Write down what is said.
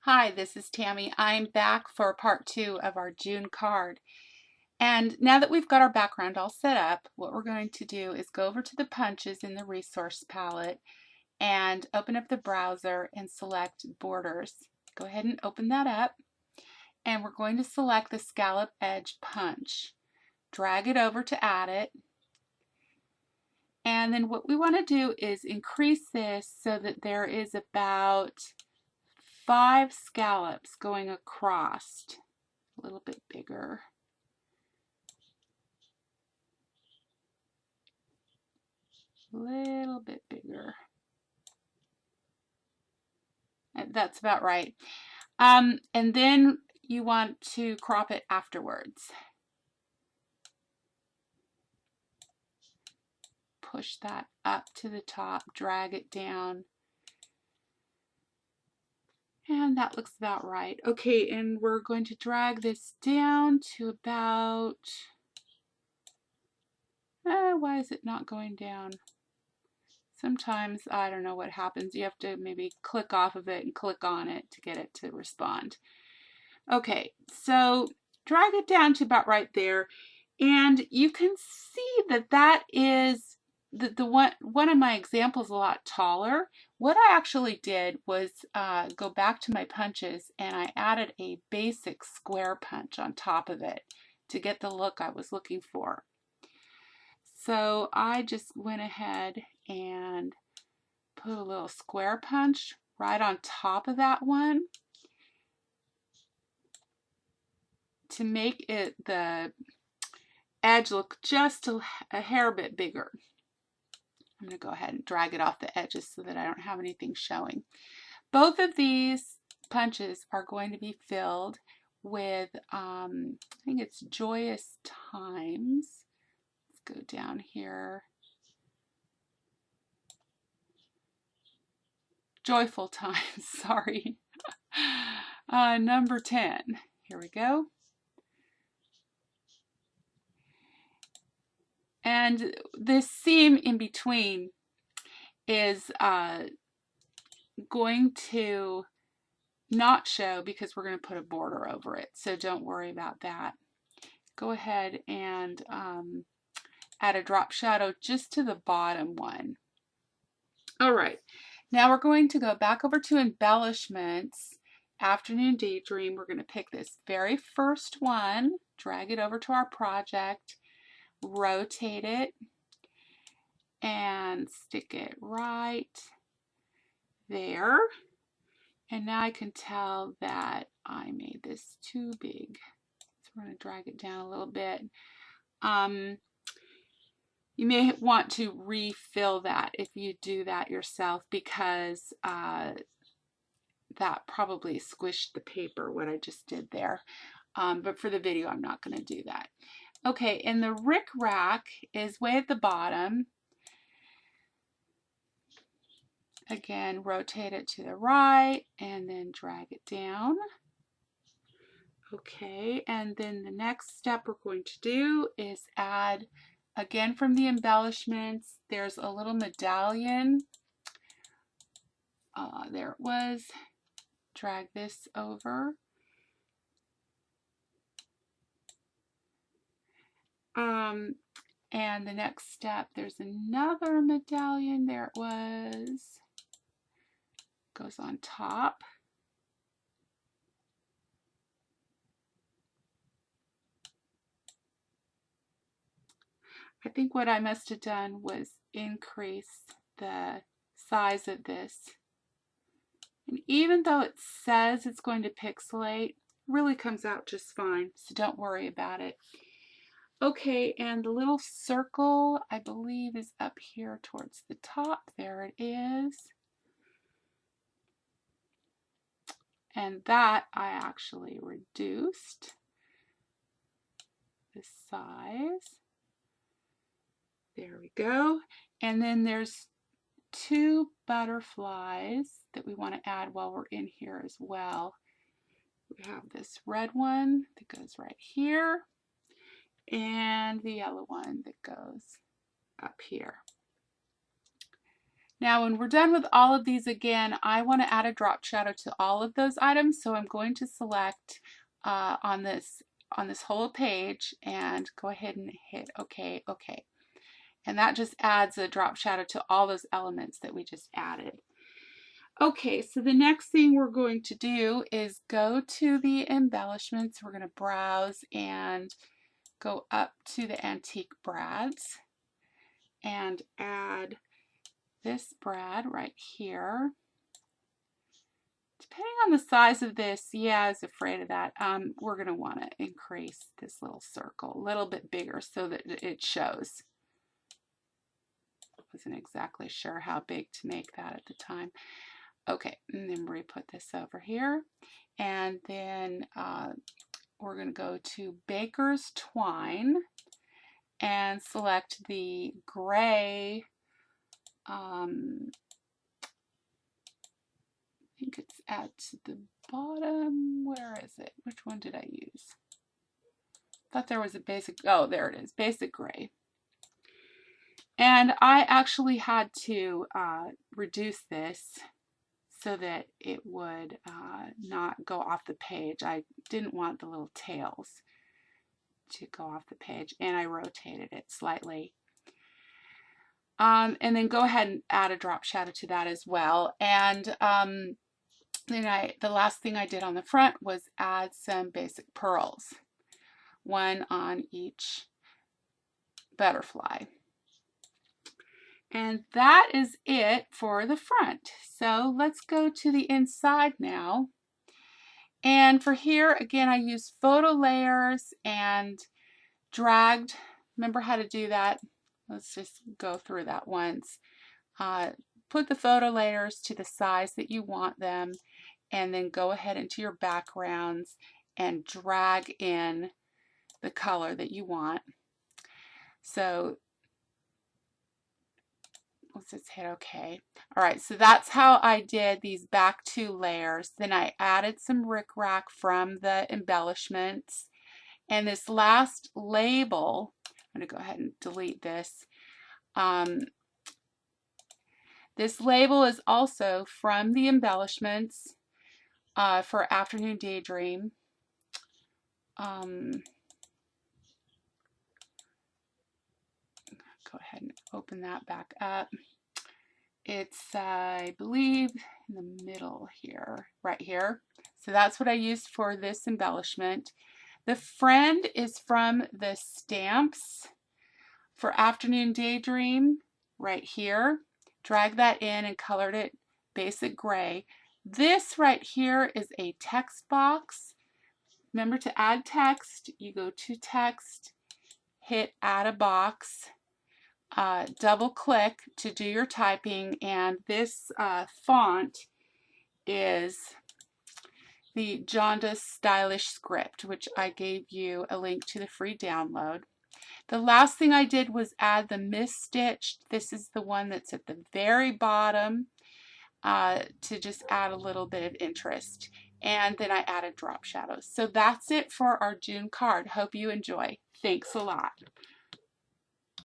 Hi, this is Tammy. I'm back for part 2 of our June card. And now that we've got our background all set up, what we're going to do is go over to the punches in the resource palette and open up the browser and select borders. Go ahead and open that up, and we're going to select the scallop edge punch. Drag it over to add it. And then what we want to do is increase this so that there is about 5 scallops going across. A little bit bigger. A little bit bigger. That's about right. And then you want to crop it afterwards. Push that up to the top, drag it down. And that looks about right. Okay, and we're going to drag this down to about, why is it not going down? Sometimes, I don't know what happens. You have to maybe click off of it and click on it to get it to respond. Okay, so drag it down to about right there. And you can see that that is the one of my examples a lot taller. What I actually did was go back to my punches and I added a basic square punch on top of it to get the look I was looking for. So I just went ahead and put a little square punch right on top of that one to make it the edge look just a hair bit bigger. I'm going to go ahead and drag it off the edges so that I don't have anything showing. Both of these punches are going to be filled with, I think it's Joyous Times. Let's go down here. Joyful Times, sorry. Number 10. Here we go. And this seam in between is going to not show because we're going to put a border over it, so don't worry about that. Go ahead and add a drop shadow just to the bottom one. All right, now we're going to go back over to embellishments, Afternoon Daydream. We're going to pick this very first one, drag it over to our project, rotate it, and stick it right there. And now I can tell that I made this too big. So we're going to drag it down a little bit. You may want to refill that if you do that yourself because that probably squished the paper, what I just did there. But for the video, I'm not going to do that. Okay, and the Rick Rack is way at the bottom. Again, rotate it to the right and then drag it down. Okay, and then the next step we're going to do is add, again from the embellishments, there's a little medallion. There it was. Drag this over. And the next step, there's another medallion. There it was. Goes on top. I think what I must have done was increase the size of this. And even though it says it's going to pixelate, it really comes out just fine, so don't worry about it. Okay, and the little circle, I believe, is up here towards the top. There it is. And that I actually reduced the size. There we go. And then there's 2 butterflies that we want to add while we're in here as well. We have this red one that goes right here and the yellow one that goes up here. Now when we're done with all of these again, I want to add a drop shadow to all of those items, so I'm going to select on this whole page and go ahead and hit OK, OK. And that just adds a drop shadow to all those elements that we just added. Okay, so the next thing we're going to do is go to the embellishments. We're going to browse and go up to the antique brads and add this brad right here. Depending on the size of this, yeah, I was afraid of that. We're going to want to increase this little circle a little bit bigger so that it shows. I wasn't exactly sure how big to make that at the time. Okay, and then we put this over here. And then we're going to go to Baker's Twine and select the gray. I think it's at the bottom. Where is it? Which one did I use? I thought there was a basic, oh, there it is, basic gray. And I actually had to reduce this so that it would not go off the page. I didn't want the little tails to go off the page, and I rotated it slightly. And then go ahead and add a drop shadow to that as well. And then the last thing I did on the front was add some basic pearls, one on each butterfly. And that is it for the front. So let's go to the inside now. And for here, again, I used photo layers and dragged. Remember how to do that? Let's just go through that once. Put the photo layers to the size that you want them, and then go ahead into your backgrounds and drag in the color that you want. So let's just hit OK. All right, so that's how I did these back two layers. Then I added some rickrack from the embellishments. And this last label, I'm going to go ahead and delete this. This label is also from the embellishments for Afternoon Daydream. Go ahead and open that back up. It's, I believe, in the middle here, right here. So that's what I used for this embellishment. The friend is from the stamps for Afternoon Daydream, right here. Drag that in and colored it basic gray. This right here is a text box. Remember to add text, you go to text, hit add a box, double click to do your typing, and this font is the Jaundice Stylish Script, which I gave you a link to the free download. The last thing I did was add the mis-stitched. This is the one that's at the very bottom to just add a little bit of interest. And then I added drop shadows. So that's it for our June card. Hope you enjoy. Thanks a lot.